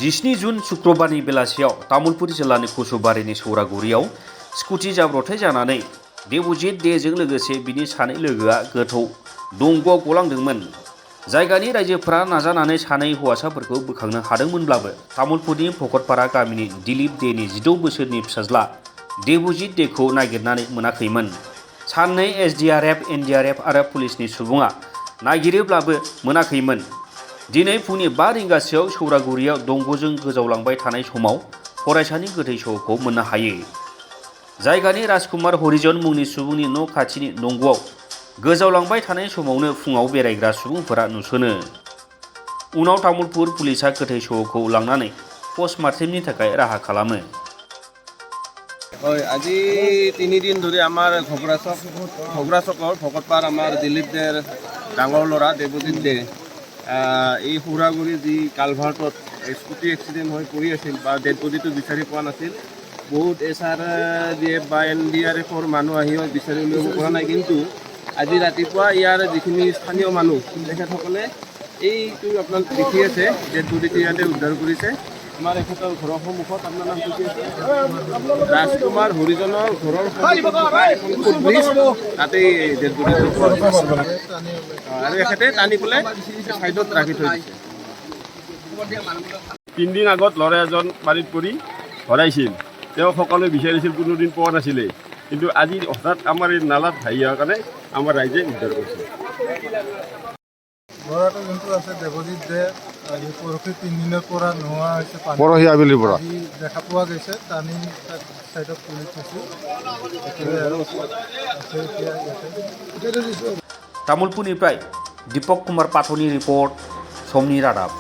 17 जुन शुक्रबारनि बेलासियाव तामुलपुर जिल्लानि कुसुबारिनि सौरागुरियाव स्कुटि जाब्रबथाय जानानै देबजित देजों लोगोसे बिनि सानै लोगोआ गोथौ दंग'आव गलांदोंमोन। जायगानि रायजोफोरा नाजानानै सानै हौवासाफोरखौ बोखांनो हादोंमोनब्लाबो तामुलपुरनि भकतपारा गामिनि दिलीप देनि 16 बोसोरनि फिसाज्ला देबजित देखौ नागिरनानै मोनाखैमोन। सानै एसडीआरएफ, एनडीआरएफ आरो पुलिसनि सुबुङा नागिरोब्लाबो मोनाखैमोन। दिनै फुंनि 5 रिंगासोआव सौरागुरियाव दंग'जों गोजावलांबाय थानाय समाव फरायसानि गोथै सह'खौ मोननो हायो। जायगानि राजकुमार हरिजन मुंनि सुबुंनि न' खाथिनि दंग'आव गोजावलांबाय थानाय समावनो फुङाव बेरायग्रा सुबुंफोरा नुसनो। उनाव तामुलपुर पुलिसआ गोथै सह'खौ लांनानै पस्टमार्टेमनि थाखाय राहा खालामो। আজি 3 দিন ধৰি আমাৰ ঘগ্ৰাচকৰ ভকতপাৰ আমাৰ দিলীপ দেৰ ডাঙৰ ল'ৰা দেৱজিত দে এই সৌৰাগুৰি যি কালভাৰ্টত স্কুটি এক্সিডেণ্ট হৈ পৰি আছিল বা ডেড বডিটো বিচাৰি পোৱা নাছিল। বহুত SRDF বা NDRFৰ মানুহ আহিও বিচাৰি উলিয়াব পৰা নাই, কিন্তু আজি ৰাতিপুৱা ইয়াৰ যিখিনি স্থানীয় মানুহ তেখেতসকলে এইটো আপোনাক দেখি আছে ডেড বডিটো ইয়াতে উদ্ধাৰ কৰিছে। আমাৰ এখেতৰ ঘৰৰ সন্মুখত আপোনাৰ নাম কি আছে? ৰাজকুমাৰ হৰিজনৰ ঘৰৰ তাতেই ডেড বডিটো আৰু এখেতে টানি পেলাই ছাইডত ৰাখি থৈ দিছে। 3 দিন আগত ল'ৰা এজন বাৰীত পৰি হৰাইছিল। তেওঁ সকলোৱে বিচাৰিছিল, কোনোদিন পোৱা নাছিলে, কিন্তু আজি হঠাৎ আমাৰ এই নালাত ভাহি অহাৰ কাৰণে আমাৰ ৰাইজে উদ্ধাৰ কৰিছে। ল'ৰাটো যোনটো আছে দেৱজিত দে, পৰহি 3 দিনৰ পৰা নোহোৱা হৈছে। পৰহি আবেলিৰ পৰা দেখা পোৱা গৈছে, টানি তাক ছাইডত তুলি থৈছোঁ। तामुलपुरनिफ्राय दीपक कुमार पाठकनि रिपर्ट, समनि रादाब।